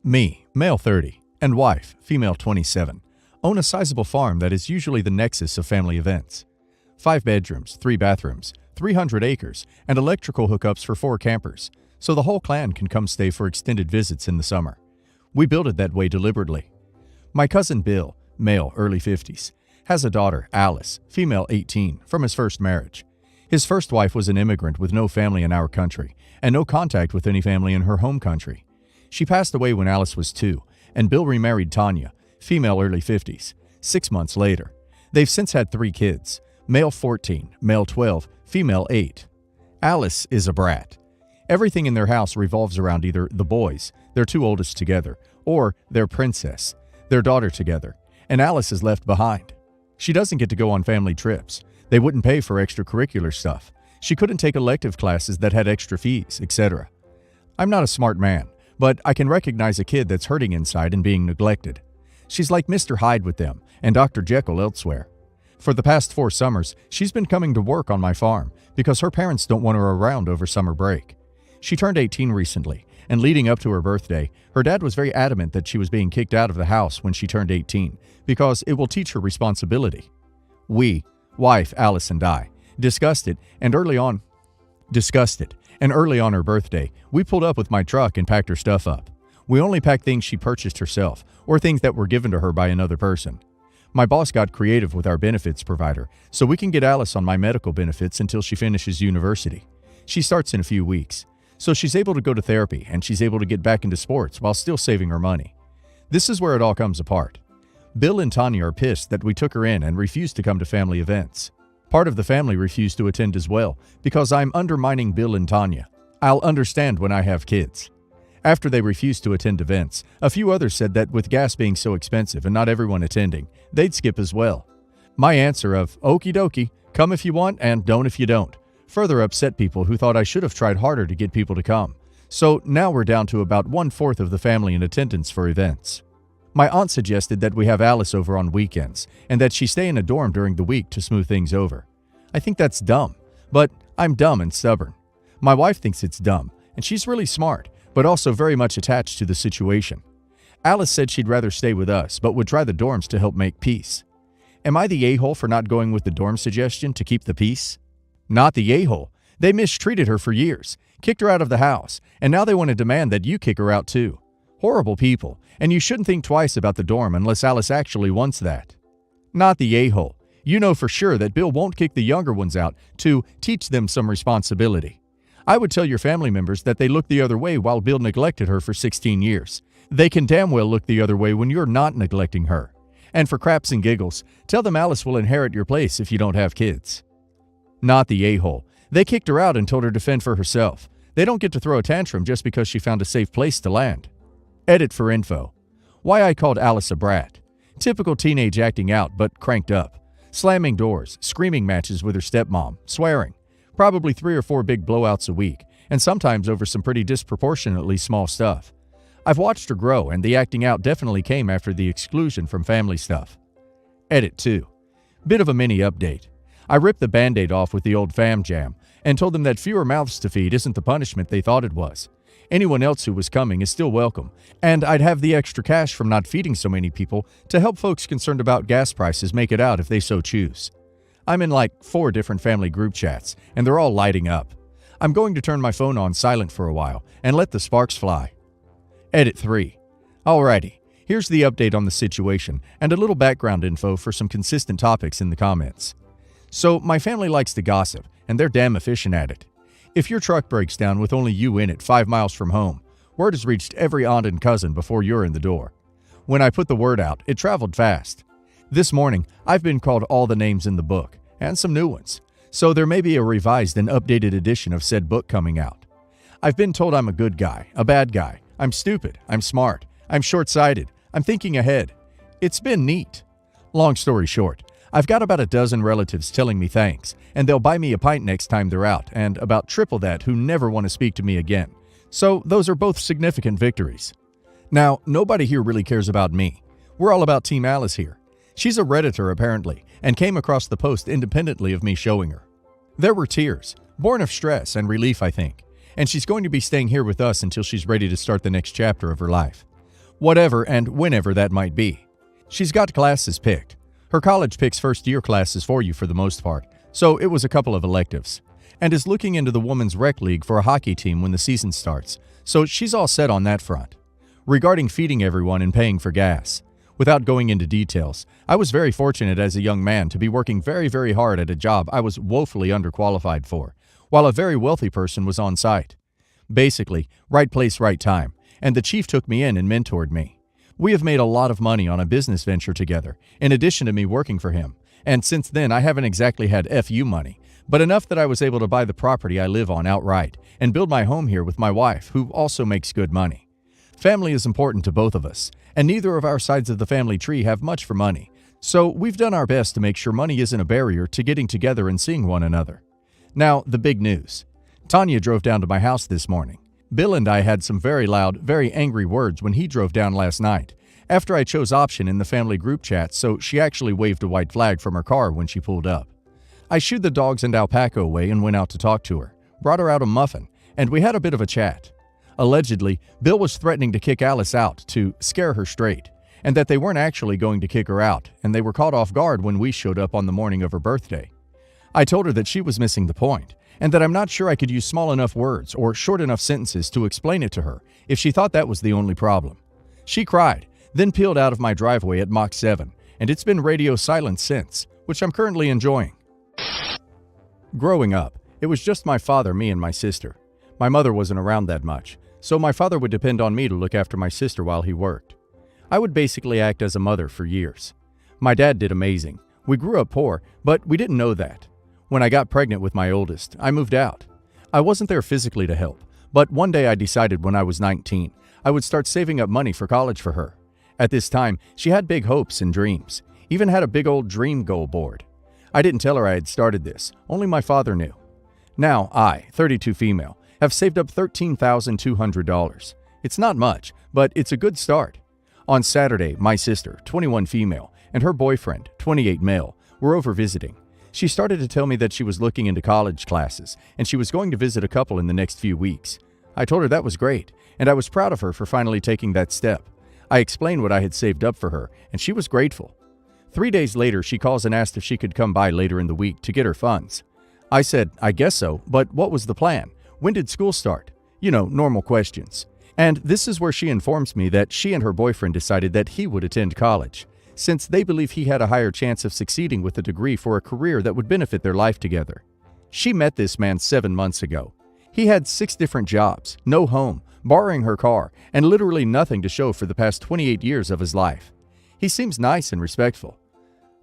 Me, male 30, and wife, female 27, own a sizable farm that is usually the nexus of family events. 5 bedrooms, 3 bathrooms, 300 acres, and electrical hookups for 4 campers, so the whole clan can come stay for extended visits in the summer. We built it that way deliberately. My cousin Bill, male early 50s, has a daughter, Alice, female 18, from his first marriage. His first wife was an immigrant with no family in our country, and no contact with any family in her home country. She passed away when Alice was 2, and Bill remarried Tanya, female early 50s, 6 months later. They've since had 3 kids, male 14, male 12, female 8. Alice is a brat. Everything in their house revolves around either the boys, their 2 oldest together, or their princess, their daughter together, and Alice is left behind. She doesn't get to go on family trips. They wouldn't pay for extracurricular stuff. She couldn't take elective classes that had extra fees, etc. I'm not a smart man, but I can recognize a kid that's hurting inside and being neglected. She's like Mr. Hyde with them and Dr. Jekyll elsewhere. For the past 4 summers, she's been coming to work on my farm because her parents don't want her around over summer break. She turned 18 recently, and leading up to her birthday, her dad was very adamant that she was being kicked out of the house when she turned 18 because it will teach her responsibility. We, wife, Alice, and I, discussed it, and early on her birthday, we pulled up with my truck and packed her stuff up. We only packed things she purchased herself or things that were given to her by another person. My boss got creative with our benefits provider so we can get Alice on my medical benefits until she finishes university. She starts in a few weeks, so she's able to go to therapy and she's able to get back into sports while still saving her money. This is where it all comes apart. Bill and Tanya are pissed that we took her in and refused to come to family events. Part of the family refused to attend as well because I'm undermining Bill and Tanya. I'll understand when I have kids. After they refused to attend events, a few others said that with gas being so expensive and not everyone attending, they'd skip as well. My answer of, okie dokie, come if you want and don't if you don't, further upset people who thought I should have tried harder to get people to come. So now we're down to about 1/4 of the family in attendance for events. My aunt suggested that we have Alice over on weekends and that she stay in a dorm during the week to smooth things over. I think that's dumb, but I'm dumb and stubborn. My wife thinks it's dumb, and she's really smart, but also very much attached to the situation. Alice said she'd rather stay with us, but would try the dorms to help make peace. Am I the a-hole for not going with the dorm suggestion to keep the peace? Not the a-hole. They mistreated her for years, kicked her out of the house, and now they want to demand that you kick her out too. Horrible people, and you shouldn't think twice about the dorm unless Alice actually wants that. Not the a-hole. You know for sure that Bill won't kick the younger ones out to teach them some responsibility. I would tell your family members that they looked the other way while Bill neglected her for 16 years. They can damn well look the other way when you're not neglecting her. And for craps and giggles, tell them Alice will inherit your place if you don't have kids. Not the a-hole. They kicked her out and told her to fend for herself. They don't get to throw a tantrum just because she found a safe place to land. Edit for info. Why I called Alice a brat. Typical teenage acting out, but cranked up. Slamming doors, screaming matches with her stepmom, swearing. Probably 3 or 4 big blowouts a week, and sometimes over some pretty disproportionately small stuff. I've watched her grow, and the acting out definitely came after the exclusion from family stuff. Edit 2. Bit of a mini update. I ripped the band-aid off with the old fam jam, and told them that fewer mouths to feed isn't the punishment they thought it was. Anyone else who was coming is still welcome, and I'd have the extra cash from not feeding so many people to help folks concerned about gas prices make it out if they so choose. I'm in like 4 different family group chats, and they're all lighting up. I'm going to turn my phone on silent for a while and let the sparks fly. Edit 3. Alrighty, here's the update on the situation and a little background info for some consistent topics in the comments. So, my family likes to gossip, and they're damn efficient at it. If your truck breaks down with only you in it 5 miles from home, word has reached every aunt and cousin before you're in the door. When I put the word out, it traveled fast. This morning, I've been called all the names in the book, and some new ones, so there may be a revised and updated edition of said book coming out. I've been told I'm a good guy, a bad guy, I'm stupid, I'm smart, I'm short-sighted, I'm thinking ahead. It's been neat. Long story short, I've got about a dozen relatives telling me thanks, and they'll buy me a pint next time they're out, and about triple that who never want to speak to me again. So those are both significant victories. Now, nobody here really cares about me. We're all about Team Alice here. She's a Redditor apparently, and came across the post independently of me showing her. There were tears, born of stress and relief I think, and she's going to be staying here with us until she's ready to start the next chapter of her life. whatever and whenever that might be. She's got classes picked. Her college picks first-year classes for you for the most part, so it was a couple of electives, and is looking into the women's rec league for a hockey team when the season starts, so she's all set on that front. Regarding feeding everyone and paying for gas, without going into details, I was very fortunate as a young man to be working very, very hard at a job I was woefully underqualified for, while a very wealthy person was on site. Basically, right place, right time, and the chief took me in and mentored me. We have made a lot of money on a business venture together, in addition to me working for him, and since then I haven't exactly had FU money, but enough that I was able to buy the property I live on outright and build my home here with my wife, who also makes good money. Family is important to both of us, and neither of our sides of the family tree have much for money, so we've done our best to make sure money isn't a barrier to getting together and seeing one another. Now, the big news. Tanya drove down to my house this morning. Bill and I had some very loud, very angry words when he drove down last night, after I chose option in the family group chat, so she actually waved a white flag from her car when she pulled up. I shooed the dogs and alpaca away and went out to talk to her, brought her out a muffin, and we had a bit of a chat. Allegedly, Bill was threatening to kick Alice out to scare her straight, and that they weren't actually going to kick her out, and they were caught off guard when we showed up on the morning of her birthday. I told her that she was missing the point, and that I'm not sure I could use small enough words or short enough sentences to explain it to her if she thought that was the only problem. She cried, then peeled out of my driveway at Mach 7, and it's been radio silent since, which I'm currently enjoying. Growing up, it was just my father, me, and my sister. My mother wasn't around that much, so my father would depend on me to look after my sister while he worked. I would basically act as a mother for years. My dad did amazing. We grew up poor, but we didn't know that. When I got pregnant with my oldest, I moved out. I wasn't there physically to help, but one day I decided when I was 19, I would start saving up money for college for her. At this time, she had big hopes and dreams, even had a big old dream goal board. I didn't tell her I had started this, only my father knew. Now I, 32 female, have saved up $13,200. It's not much, but it's a good start. On Saturday, my sister, 21 female, and her boyfriend, 28 male, were over visiting. She started to tell me that she was looking into college classes, and she was going to visit a couple in the next few weeks. I told her that was great, and I was proud of her for finally taking that step. I explained what I had saved up for her, and she was grateful. 3 days later, she calls and asked if she could come by later in the week to get her funds. I said, I guess so, but what was the plan? When did school start? You know, normal questions. And this is where she informs me that she and her boyfriend decided that he would attend college, since they believe he had a higher chance of succeeding with a degree for a career that would benefit their life together. She met this man 7 months ago. He had 6 different jobs, no home, borrowing her car, and literally nothing to show for the past 28 years of his life. He seems nice and respectful.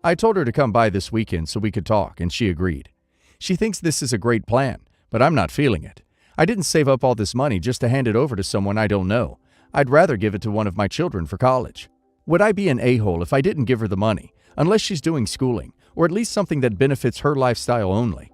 I told her to come by this weekend so we could talk, and she agreed. She thinks this is a great plan, but I'm not feeling it. I didn't save up all this money just to hand it over to someone I don't know. I'd rather give it to one of my children for college. Would I be an a-hole if I didn't give her the money, unless she's doing schooling, or at least something that benefits her lifestyle only?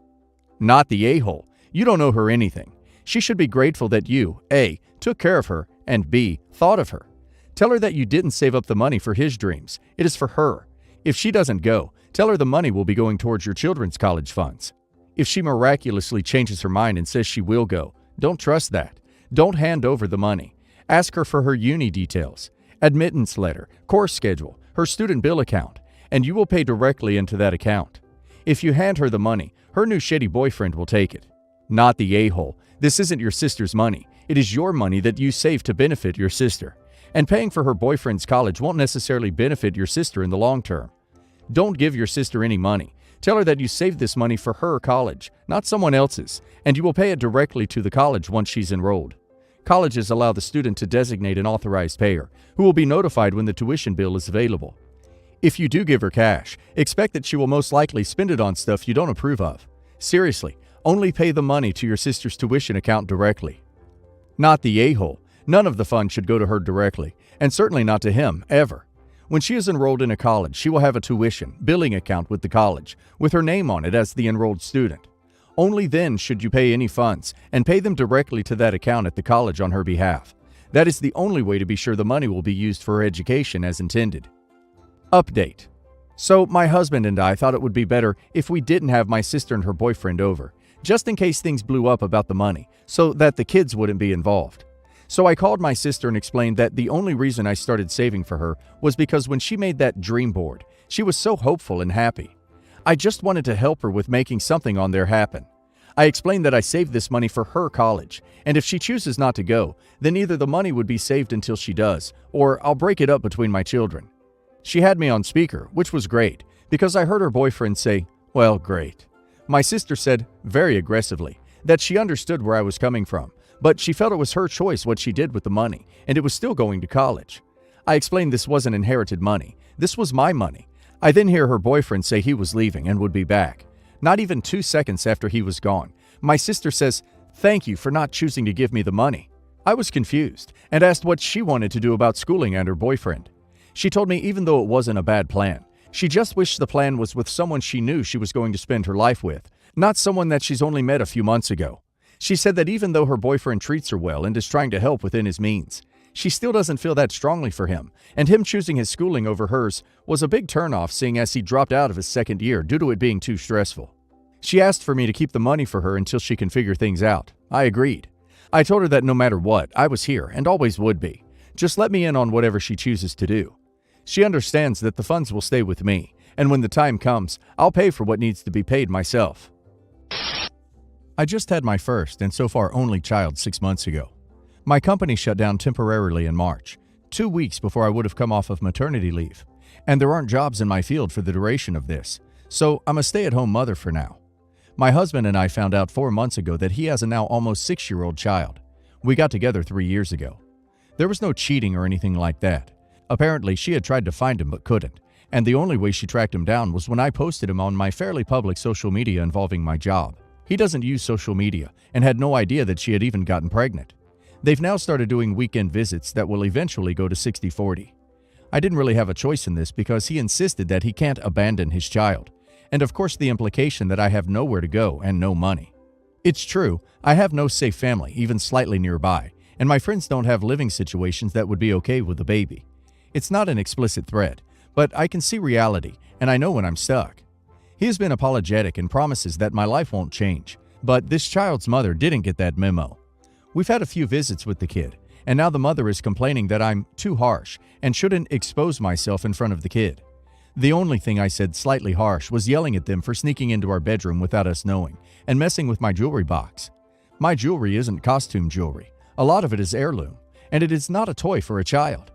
Not the a-hole. You don't owe her anything. She should be grateful that you, A, took care of her, and B, thought of her. Tell her that you didn't save up the money for his dreams. It is for her. If she doesn't go, tell her the money will be going towards your children's college funds. If she miraculously changes her mind and says she will go, don't trust that. Don't hand over the money. Ask her for her uni details, admittance letter, course schedule, her student bill account, and you will pay directly into that account. If you hand her the money, her new shitty boyfriend will take it. Not the a-hole. This isn't your sister's money. It is your money that you saved to benefit your sister. And paying for her boyfriend's college won't necessarily benefit your sister in the long term. Don't give your sister any money. Tell her that you saved this money for her college, not someone else's, and you will pay it directly to the college once she's enrolled. Colleges allow the student to designate an authorized payer, who will be notified when the tuition bill is available. If you do give her cash, expect that she will most likely spend it on stuff you don't approve of. Seriously, only pay the money to your sister's tuition account directly. Not the a-hole. None of the funds should go to her directly, and certainly not to him, ever. When she is enrolled in a college, she will have a tuition, billing account with the college, with her name on it as the enrolled student. Only then should you pay any funds, and pay them directly to that account at the college on her behalf. That is the only way to be sure the money will be used for her education as intended. Update. So my husband and I thought it would be better if we didn't have my sister and her boyfriend over, just in case things blew up about the money, so that the kids wouldn't be involved. So I called my sister and explained that the only reason I started saving for her was because when she made that dream board, she was so hopeful and happy. I just wanted to help her with making something on there happen. I explained that I saved this money for her college, and if she chooses not to go, then either the money would be saved until she does, or I'll break it up between my children. She had me on speaker, which was great, because I heard her boyfriend say, "Well, great." My sister said, very aggressively, that she understood where I was coming from, but she felt it was her choice what she did with the money, and it was still going to college. I explained this wasn't inherited money. This was my money. I then hear her boyfriend say he was leaving and would be back. Not even 2 seconds after he was gone, my sister says, "Thank you for not choosing to give me the money." I was confused and asked what she wanted to do about schooling and her boyfriend. She told me even though it wasn't a bad plan, she just wished the plan was with someone she knew she was going to spend her life with, not someone that she's only met a few months ago. She said that even though her boyfriend treats her well and is trying to help within his means, she still doesn't feel that strongly for him, and him choosing his schooling over hers was a big turnoff, seeing as he dropped out of his second year due to it being too stressful. She asked for me to keep the money for her until she can figure things out. I agreed. I told her that no matter what, I was here and always would be. Just let me in on whatever she chooses to do. She understands that the funds will stay with me, and when the time comes, I'll pay for what needs to be paid myself. I just had my first and so far only child 6 months ago. My company shut down temporarily in March, 2 weeks before I would have come off of maternity leave, and there aren't jobs in my field for the duration of this, so I'm a stay-at-home mother for now. My husband and I found out 4 months ago that he has a now almost 6-year-old child. We got together 3 years ago. There was no cheating or anything like that. Apparently, she had tried to find him but couldn't, and the only way she tracked him down was when I posted him on my fairly public social media involving my job. He doesn't use social media and had no idea that she had even gotten pregnant. They've now started doing weekend visits that will eventually go to 60-40. I didn't really have a choice in this because he insisted that he can't abandon his child, and of course the implication that I have nowhere to go and no money. It's true, I have no safe family even slightly nearby, and my friends don't have living situations that would be okay with a baby. It's not an explicit threat, but I can see reality, and I know when I'm stuck. He has been apologetic and promises that my life won't change, but this child's mother didn't get that memo. We've had a few visits with the kid, and now the mother is complaining that I'm too harsh and shouldn't expose myself in front of the kid. The only thing I said slightly harsh was yelling at them for sneaking into our bedroom without us knowing and messing with my jewelry box. My jewelry isn't costume jewelry. A lot of it is heirloom, and it is not a toy for a child.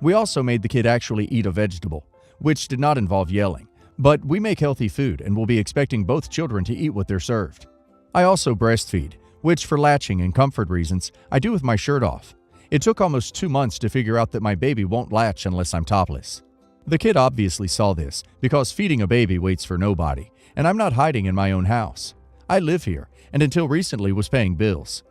We also made the kid actually eat a vegetable, which did not involve yelling. But we make healthy food and will be expecting both children to eat what they're served. I also breastfeed, which for latching and comfort reasons, I do with my shirt off. It took almost 2 months to figure out that my baby won't latch unless I'm topless. The kid obviously saw this because feeding a baby waits for nobody, and I'm not hiding in my own house. I live here, and until recently was paying bills.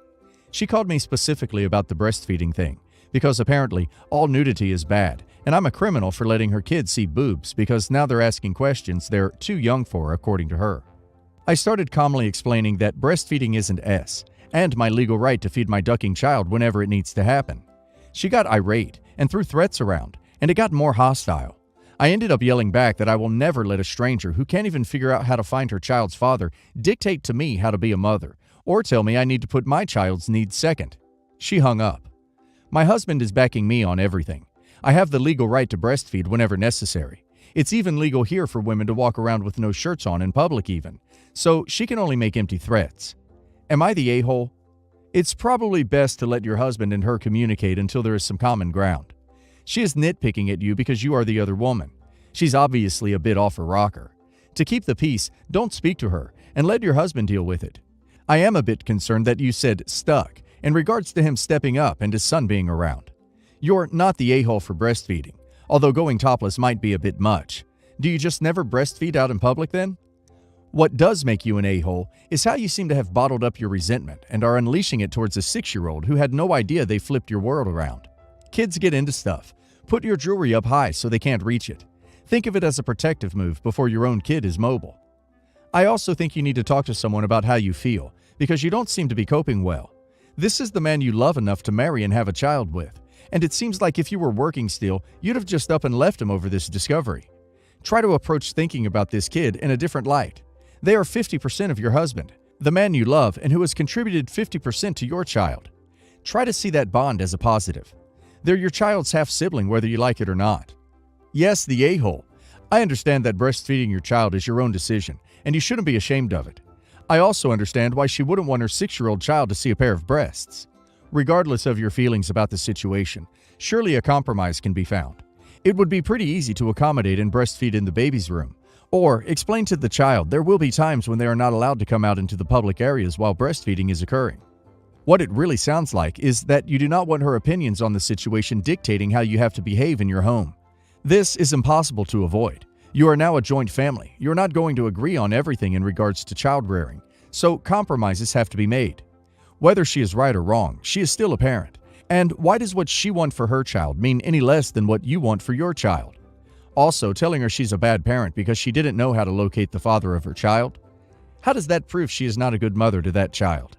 She called me specifically about the breastfeeding thing, because apparently all nudity is bad, and I'm a criminal for letting her kids see boobs because now they're asking questions they're too young for, according to her. I started calmly explaining that breastfeeding isn't S, and my legal right to feed my ducking child whenever it needs to happen. She got irate and threw threats around, and it got more hostile. I ended up yelling back that I will never let a stranger who can't even figure out how to find her child's father dictate to me how to be a mother, or tell me I need to put my child's needs second. She hung up. My husband is backing me on everything. I have the legal right to breastfeed whenever necessary. It's even legal here for women to walk around with no shirts on in public even, so she can only make empty threats. Am I the a-hole? It's probably best to let your husband and her communicate until there is some common ground. She is nitpicking at you because you are the other woman. She's obviously a bit off her rocker. To keep the peace, don't speak to her and let your husband deal with it. I am a bit concerned that you said stuck in regards to him stepping up and his son being around. You're not the a-hole for breastfeeding, although going topless might be a bit much. Do you just never breastfeed out in public then? What does make you an a-hole is how you seem to have bottled up your resentment and are unleashing it towards a 6-year-old who had no idea they flipped your world around. Kids get into stuff. Put your jewelry up high so they can't reach it. Think of it as a protective move before your own kid is mobile. I also think you need to talk to someone about how you feel, because you don't seem to be coping well. This is the man you love enough to marry and have a child with, and it seems like if you were working still, you'd have just up and left him over this discovery. Try to approach thinking about this kid in a different light. They are 50% of your husband, the man you love and who has contributed 50% to your child. Try to see that bond as a positive. They're your child's half-sibling whether you like it or not. Yes, the a-hole. I understand that breastfeeding your child is your own decision, and you shouldn't be ashamed of it. I also understand why she wouldn't want her 6-year-old child to see a pair of breasts. Regardless of your feelings about the situation, surely a compromise can be found. It would be pretty easy to accommodate and breastfeed in the baby's room, or explain to the child there will be times when they are not allowed to come out into the public areas while breastfeeding is occurring. What it really sounds like is that you do not want her opinions on the situation dictating how you have to behave in your home. This is impossible to avoid. You are now a joint family. You're not going to agree on everything in regards to child rearing, so compromises have to be made. Whether she is right or wrong, she is still a parent. And why does what she wants for her child mean any less than what you want for your child? Also, telling her she's a bad parent because she didn't know how to locate the father of her child? How does that prove she is not a good mother to that child?